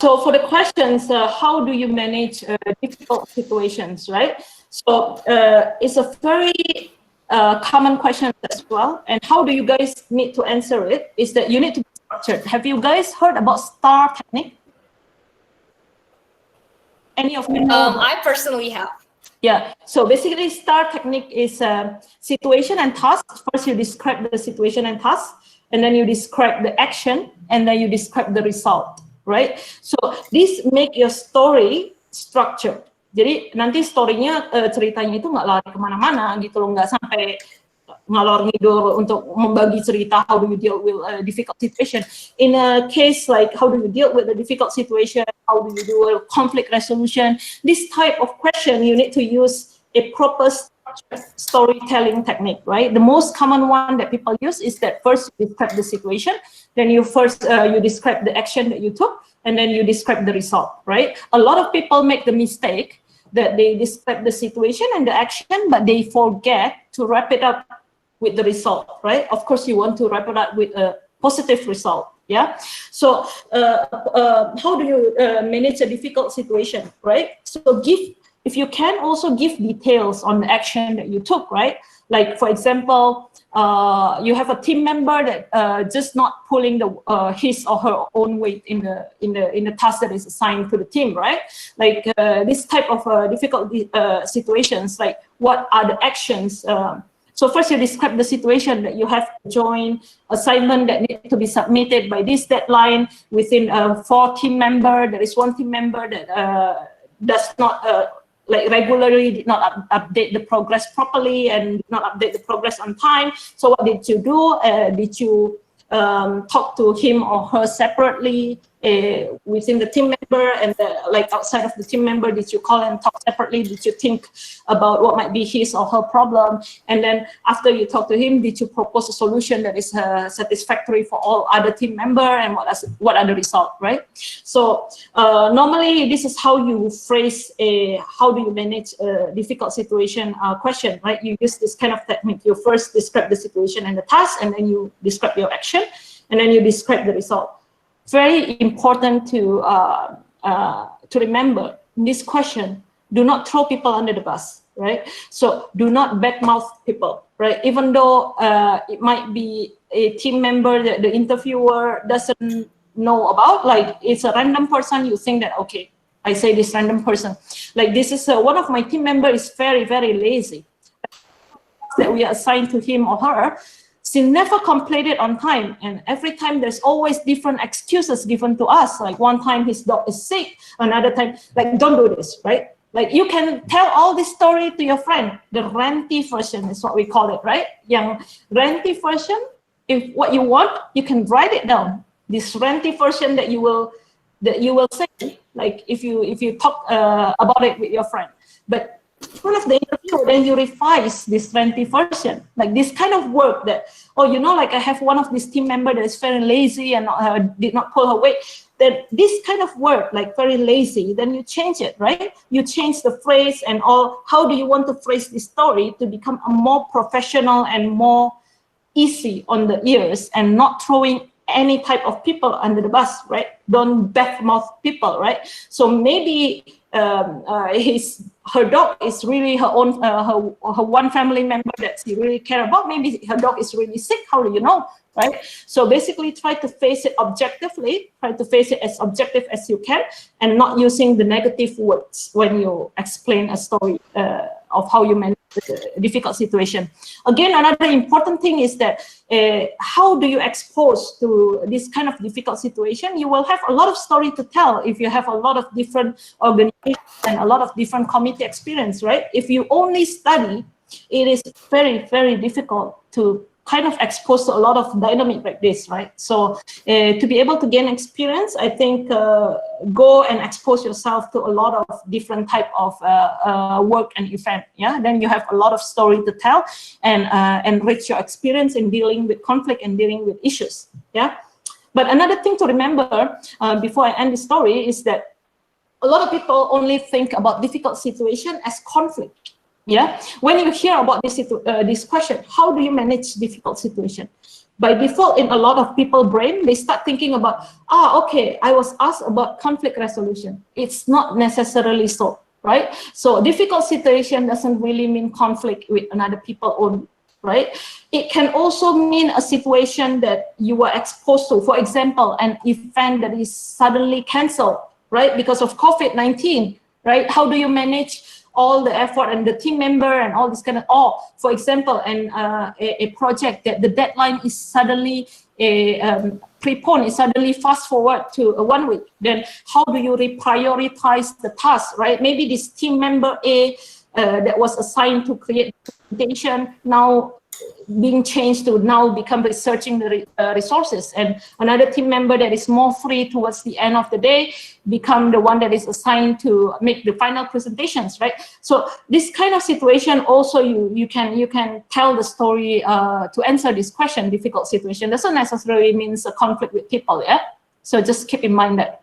So for the questions, how do you manage difficult situations, right? So it's a very common question as well. And how do you guys need to answer it? Is that you need to be structured. Have you guys heard about STAR technique? Any of you know? I personally have. Yeah, so basically STAR technique is situation and task. First you describe the situation and task, and then you describe the action, and then you describe the result, right? So this make your story structured. Jadi nanti story-nya, ceritanya itu nggak lari kemana-mana gitu loh, nggak sampai ngalor ngidul untuk membagi cerita how do you deal with a difficult situation. In a case like how do you deal with a difficult situation, how do you do a conflict resolution, this type of question you need to use a proper storytelling technique, right? The most common one that people use is that first you describe the situation, then you describe the action that you took, and then you describe the result, right? A lot of people make the mistake that they describe the situation and the action, but they forget to wrap it up with the result, right? Of course, you want to wrap it up with a positive result, yeah? So how do you manage a difficult situation, right? So if you can also give details on the action that you took, right? Like, for example, you have a team member that just not pulling his or her own weight in the task that is assigned to the team, right? Like this type of difficult situations, like what are the actions? So first you describe the situation that you have to join assignment that need to be submitted by this deadline within 4 team member. There is 1 team member that does not like regularly did not update the progress properly and did not update the progress on time. So what did you do? Did you talk to him or her separately within the team member, and like outside of the team member, did you call and talk separately? Did you think about what might be his or her problem? And then after you talk to him, did you propose a solution that is satisfactory for all other team member, and what are the results, right? So normally this is how you phrase how do you manage a difficult situation question, right? You use this kind of technique. You first describe the situation and the task, and then you describe your action, and then you describe the result. Very important to remember in this question, do not throw people under the bus, right? So do not badmouth people, right? Even though it might be a team member that the interviewer doesn't know about, like it's a random person, you think that, okay, I say this random person. Like this is one of my team members is very, very lazy. That we assign to him or her, she never completed on time, and every time there's always different excuses given to us. Like one time his dog is sick, another time, like don't do this, right? Like you can tell all this story to your friend. The ranty version is what we call it, right? Yang ranty version, if what you want, you can write it down. This ranty version that you will say, like if you talk about it with your friend, but one of the interview, then you revise this ranty version, like this kind of work that, oh, you know, like I have one of this team member that is very lazy and did not pull her weight. Then this kind of work, like very lazy, then you change it, right? You change the phrase and all. How do you want to phrase this story to become a more professional and more easy on the ears, and not throwing any type of people under the bus, right? Don't badmouth people, right? So maybe her dog is really her own, her one family member that she really care about. Maybe her dog is really sick. How do you know, right? So basically try to face it objectively, try to face it as objective as you can, and not using the negative words when you explain a story of how you manage a difficult situation. Again, another important thing is that how do you expose to this kind of difficult situation? You will have a lot of story to tell if you have a lot of different organizations and a lot of different committee experience, right? If you only study, it is very, very difficult to kind of expose to a lot of dynamic like this, right? So to be able to gain experience, I think go and expose yourself to a lot of different type of work and event, yeah? Then you have a lot of story to tell and enrich your experience in dealing with conflict and dealing with issues, yeah? But another thing to remember before I end the story is that a lot of people only think about difficult situation as conflict. Yeah, when you hear about this question, how do you manage difficult situation? by default, in a lot of people brain, they start thinking about, okay, I was asked about conflict resolution. It's not necessarily so, right? So difficult situation doesn't really mean conflict with another people only, right? It can also mean a situation that you were exposed to. For example, an event that is suddenly canceled, right? Because of COVID-19, right? How do you manage all the effort and the team member and all this kind of, for example, and a project that the deadline is suddenly preponed, is suddenly fast forward to 1 week, then how do you reprioritize the task, right? Maybe this team member A that was assigned to create presentation now being changed to now become researching the resources, and another team member that is more free towards the end of the day become the one that is assigned to make the final presentations, right? So this kind of situation also you can tell the story to answer this question. Difficult situation doesn't necessarily means a conflict with people, yeah? So just keep in mind that.